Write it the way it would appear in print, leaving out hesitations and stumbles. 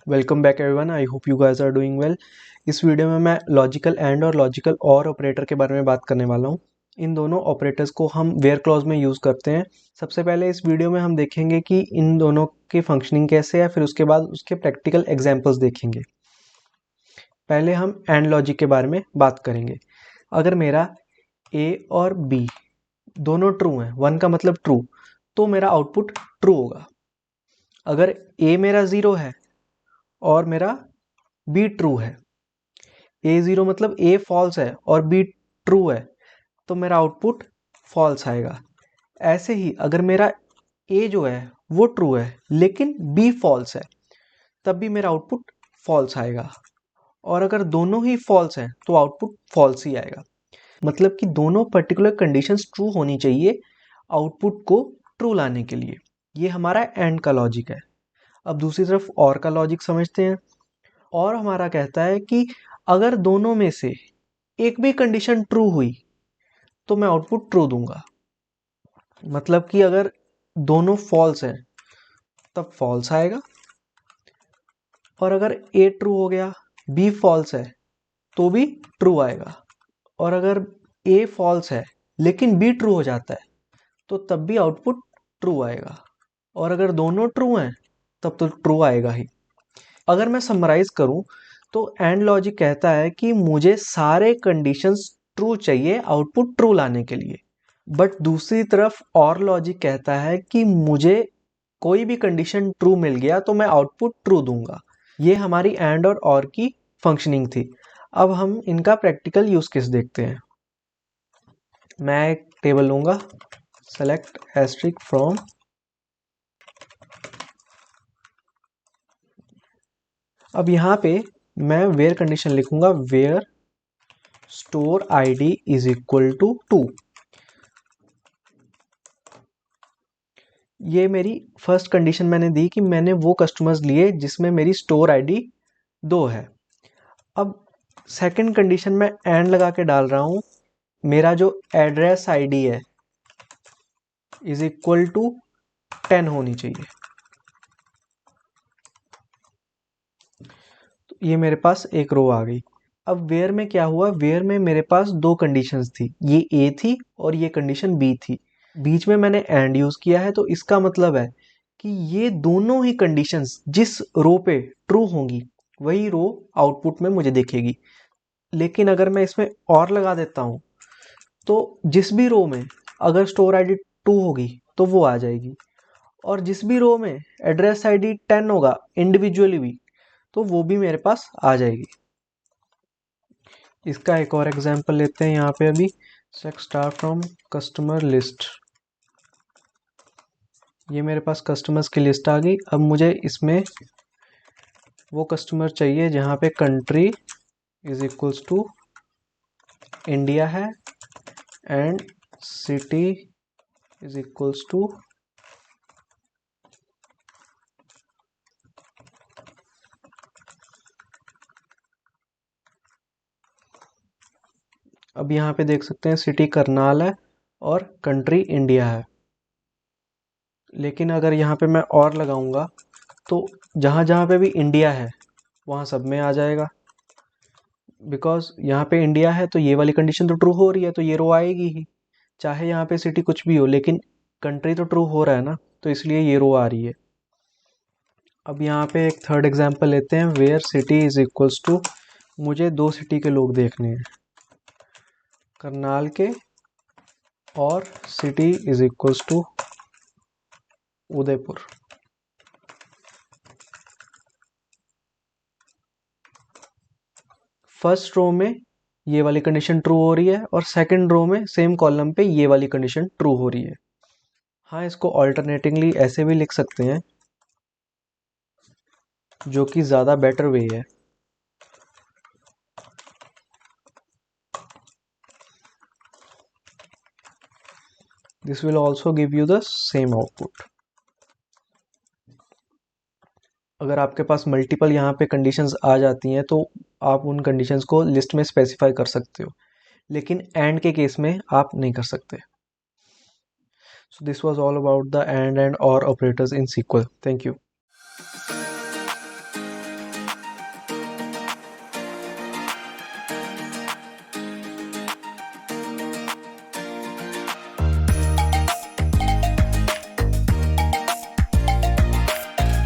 Welcome back everyone, I hope you guys are doing well. इस video में मैं logical and और logical और ऑपरेटर के बारे में बात करने वाला हूँ। इन दोनों ऑपरेटर्स को हम वेयर क्लॉज में यूज़ करते हैं। सबसे पहले इस वीडियो में हम देखेंगे कि इन दोनों की फंक्शनिंग कैसे है, फिर उसके बाद उसके प्रैक्टिकल एग्जाम्पल्स देखेंगे। पहले हम एंड लॉजिक के बारे में बात करेंगे। अगर मेरा ए और बी दोनों ट्रू हैं, वन का मतलब ट्रू, तो मेरा आउटपुट ट्रू होगा। अगर ए मेरा ज़ीरो है और मेरा बी ट्रू है, ए ज़ीरो मतलब ए फॉल्स है और बी ट्रू है, तो मेरा आउटपुट फॉल्स आएगा। ऐसे ही अगर मेरा ए जो है वो ट्रू है लेकिन बी फॉल्स है, तब भी मेरा आउटपुट फॉल्स आएगा। और अगर दोनों ही फॉल्स हैं तो आउटपुट फॉल्स ही आएगा। मतलब कि दोनों पर्टिकुलर कंडीशंस ट्रू होनी चाहिए आउटपुट को ट्रू लाने के लिए। ये हमारा एंड का लॉजिक है। अब दूसरी तरफ और का लॉजिक समझते हैं। और हमारा कहता है कि अगर दोनों में से एक भी कंडीशन ट्रू हुई तो मैं आउटपुट ट्रू दूंगा। मतलब कि अगर दोनों फॉल्स हैं तब फॉल्स आएगा, और अगर ए ट्रू हो गया बी फॉल्स है तो भी ट्रू आएगा। और अगर ए फॉल्स है लेकिन बी ट्रू हो जाता है तो तब भी आउटपुट ट्रू आएगा। और अगर दोनों ट्रू हैं तब तो ट्रू आएगा ही। अगर मैं समराइज करूं तो एंड लॉजिक कहता है कि मुझे सारे कंडीशंस ट्रू चाहिए आउटपुट ट्रू लाने के लिए। बट दूसरी तरफ और लॉजिक कहता है कि मुझे कोई भी कंडीशन ट्रू मिल गया तो मैं आउटपुट ट्रू दूंगा। ये हमारी एंड और की फंक्शनिंग थी। अब हम इनका प्रैक्टिकल यूज केस देखते हैं। मैं एक टेबल लूंगा, सेलेक्ट एस्ट्रिक फ्रॉम, अब यहाँ पे मैं वेयर कंडीशन लिखूंगा, where store ID is equal to 2। ये मेरी फर्स्ट कंडीशन मैंने दी कि मैंने वो कस्टमर्स लिए जिसमें मेरी स्टोर आईडी 2 है। अब सेकंड कंडीशन में एंड लगा के डाल रहा हूं, मेरा जो एड्रेस आईडी है इज इक्वल टू 10 होनी चाहिए। तो ये मेरे पास एक रो आ गई। अब वेयर में क्या हुआ, वेयर में मेरे पास दो कंडीशंस थी, ये ए थी और ये कंडीशन बी थी। बीच में मैंने एंड यूज किया है, तो इसका मतलब है कि ये दोनों ही कंडीशंस जिस रो पे ट्रू होंगी वही रो आउटपुट में मुझे दिखेगी। लेकिन अगर मैं इसमें और लगा देता हूं तो जिस भी रो में अगर स्टोर आईडी 2 होगी तो वो आ जाएगी, और जिस भी रो में एड्रेस आईडी 10 होगा इंडिविजुअली भी, तो वो भी मेरे पास आ जाएगी। इसका एक और एग्जांपल लेते हैं। यहाँ पे अभी select star from customer list, ये मेरे पास कस्टमर्स की लिस्ट आ गई। अब मुझे इसमें वो कस्टमर चाहिए जहाँ पे country is equals to India है and city is equals to अब यहाँ पे देख सकते हैं सिटी करनाल है और कंट्री इंडिया है। लेकिन अगर यहाँ पे मैं और लगाऊंगा तो जहाँ जहाँ पे भी इंडिया है वहाँ सब में आ जाएगा। बिकॉज यहाँ पे इंडिया है तो ये वाली कंडीशन तो ट्रू हो रही है, तो ये रो आएगी ही, चाहे यहाँ पे सिटी कुछ भी हो, लेकिन कंट्री तो ट्रू हो रहा है ना, तो इसलिए ये रो आ रही है। अब यहाँ पे एक थर्ड एग्जांपल लेते हैं, where city is equals to, मुझे दो सिटी के लोग देखने हैं, करनाल के और city is equals to Udaipur. First row में ये वाली कंडीशन ट्रू हो रही है और सेकंड रो में सेम कॉलम पे ये वाली कंडीशन ट्रू हो रही है। हाँ, इसको ऑल्टरनेटिंगली ऐसे भी लिख सकते हैं, जो कि ज़्यादा बेटर वे है। This will also give you the same output. अगर आपके पास मल्टीपल यहाँ पे कंडीशंस आ जाती हैं तो आप उन कंडीशंस को लिस्ट में स्पेसिफाई कर सकते हो, लेकिन एंड के केस में आप नहीं कर सकते। So this was all about the and or operators in SQL. Thank you.